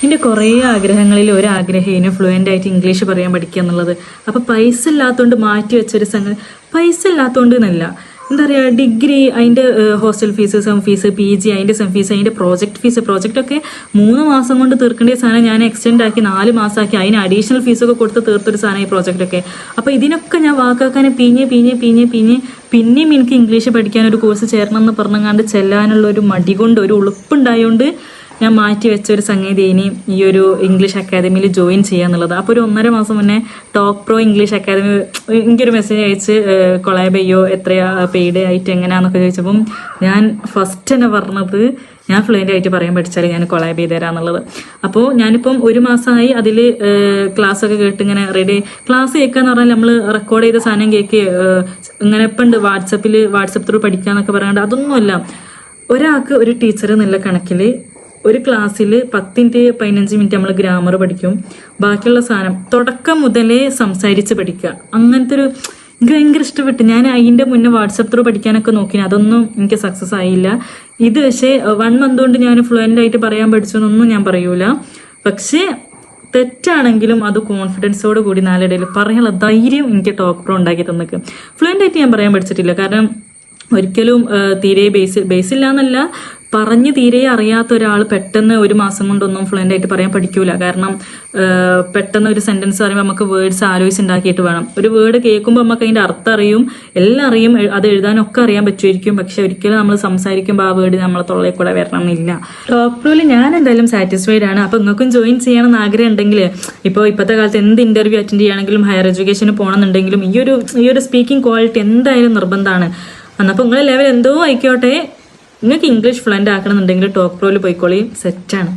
എൻ്റെ കുറേ ആഗ്രഹങ്ങളിൽ ഒരാഗ്രഹേനു ഫ്ലുവൻ്റ് ആയിട്ട് ഇംഗ്ലീഷ് പറയാൻ പഠിക്കുക എന്നുള്ളത്. അപ്പോൾ പൈസ ഇല്ലാത്തതുകൊണ്ട് മാറ്റി വെച്ചൊരു സംഗതി, പൈസ ഇല്ലാത്തതുകൊണ്ട് എന്നല്ല, എന്താ പറയുക, ഡിഗ്രി അതിൻ്റെ hostel fees, sem fees, PG അതിൻ്റെ സെം ഫീസ്, അതിൻ്റെ പ്രോജക്റ്റ് ഫീസ്, പ്രോജക്റ്റൊക്കെ 3 മാസം കൊണ്ട് തീർക്കേണ്ട സാധനം ഞാൻ എക്സ്റ്റെൻഡ് ആക്കി 4 മാസമാക്കി അതിന് അഡീഷണൽ ഫീസൊക്കെ കൊടുത്ത് തീർത്തൊരു സാധനം ഈ പ്രോജക്റ്റൊക്കെ. അപ്പോൾ ഇതിനൊക്കെ ഞാൻ വാക്കാക്കാൻ പിന്നെയും എനിക്ക് ഇംഗ്ലീഷ് പഠിക്കാൻ ഒരു കോഴ്സ് ചേരണം എന്ന് പറഞ്ഞങ്ങാണ്ട് ചെല്ലാനുള്ള ഒരു മടി കൊണ്ട്, ഒരു ഉളുപ്പുണ്ടായതുകൊണ്ട് ഞാൻ മാറ്റി വെച്ച ഒരു സംഗതി ഇനി ഈ ഒരു ഇംഗ്ലീഷ് അക്കാദമിയിൽ ജോയിൻ ചെയ്യാന്നുള്ളത്. അപ്പോൾ ഒരു 1.5 മാസം മുന്നേ ടോക്ക് പ്രോ ഇംഗ്ലീഷ് അക്കാദമി എനിക്കൊരു മെസ്സേജ് അയച്ച് കൊളാബ് ചെയ്യോ, എത്രയാ പെയ്ഡ് ആയിട്ട് എങ്ങനെയാണെന്നൊക്കെ ചോദിച്ചപ്പം ഞാൻ ഫസ്റ്റ് തന്നെ പറഞ്ഞത് ഞാൻ ഫ്ലുവൻ്റ് ആയിട്ട് പറയാൻ പഠിച്ചാൽ ഞാൻ കൊളാബ് ചെയ്ത് തരാമെന്നുള്ളത്. അപ്പോൾ ഞാനിപ്പം 1 മാസമായി അതിൽ ക്ലാസ്സൊക്കെ കേട്ട് ഇങ്ങനെ റെഡി. ക്ലാസ് കേൾക്കാന്ന് പറഞ്ഞാൽ നമ്മൾ റെക്കോർഡ് ചെയ്ത സാധനം ഇങ്ങനെ ഇപ്പം ഉണ്ട് വാട്സപ്പ് ത്രൂ പഠിക്കാന്നൊക്കെ പറയാണ്ട്, അതൊന്നുമല്ല. ഒരാൾക്ക് ഒരു ടീച്ചർ എന്നുള്ള കണക്കിൽ ഒരു ക്ലാസ്സിൽ 10-15 മിനിറ്റ് നമ്മൾ ഗ്രാമർ പഠിക്കും. ബാക്കിയുള്ള സാധനം തുടക്കം മുതലേ സംസാരിച്ച് പഠിക്കുക. അങ്ങനത്തെ ഒരു എനിക്ക് ഭയങ്കര ഇഷ്ടപ്പെട്ടു. ഞാൻ അതിൻ്റെ മുന്നേ വാട്സപ്പ് ത്രൂ പഠിക്കാനൊക്കെ നോക്കി, അതൊന്നും എനിക്ക് സക്സസ് ആയില്ല. ഇത് പക്ഷേ 1 മന്ത് കൊണ്ട് ഞാൻ ഫ്ലുവൻ്റ് ആയിട്ട് പറയാൻ പഠിച്ചു എന്നൊന്നും ഞാൻ പറയൂല. പക്ഷേ തെറ്റാണെങ്കിലും അത് കോൺഫിഡൻസോട് കൂടി നാലിടയിൽ പറയാനുള്ള ധൈര്യം എനിക്ക് ടോക്ക് പ്രോ ഉണ്ടാക്കി തന്നിക്ക്. ഫ്ലുവൻ്റ് ആയിട്ട് ഞാൻ പറയാൻ പഠിച്ചിട്ടില്ല, കാരണം ഒരിക്കലും തീരെ ബേസില്ല എന്നല്ല, പറഞ്ഞ് തീരെ അറിയാത്ത ഒരാൾ പെട്ടെന്ന് 1 മാസം കൊണ്ടൊന്നും ഫ്ലുവൻ്റ് ആയിട്ട് പറയാൻ പഠിക്കൂല. കാരണം പെട്ടെന്ന് ഒരു സെന്റൻസ് പറയുമ്പോൾ നമുക്ക് വേർഡ്സ് ആലോചിച്ചുണ്ടാക്കിയിട്ട് വേണം. ഒരു വേർഡ് കേൾക്കുമ്പോൾ നമുക്ക് അതിൻ്റെ അർത്ഥം അറിയും, എല്ലാം അറിയും, അത് എഴുതാനൊക്കെ അറിയാൻ പറ്റുമായിരിക്കും. പക്ഷെ ഒരിക്കലും നമ്മൾ സംസാരിക്കുമ്പോൾ ആ വേർഡ് നമ്മളെ തൊള്ളയിൽ കൂടെ വരണം എന്നില്ല. ടോക്ക് പ്രോയിൽ ഞാൻ എന്തായാലും സാറ്റിസ്ഫൈഡ് ആണ്. അപ്പോൾ നിങ്ങൾക്കും ജോയിൻ ചെയ്യണമെന്ന് ആഗ്രഹം ഉണ്ടെങ്കിൽ, ഇപ്പോൾ ഇപ്പോഴത്തെ കാലത്ത് എന്ത് ഇന്റർവ്യൂ അറ്റൻഡ് ചെയ്യുകയാണെങ്കിലും ഹയർ എഡ്യൂക്കേഷന് പോകണമെന്നുണ്ടെങ്കിലും ഈ ഒരു സ്പീക്കിംഗ് ക്വാളിറ്റി എന്തായാലും നിർബന്ധമാണ്. അപ്പോൾ നിങ്ങളെ ലെവൽ എന്തോ ആയിക്കോട്ടെ, നിങ്ങൾക്ക് ഇംഗ്ലീഷ് ഫ്ലുവൻ്റ് ആക്കണമെന്നുണ്ടെങ്കിൽ ടോക്ക് പ്രോയിൽ പോയിക്കോളി, സെറ്റാണ്.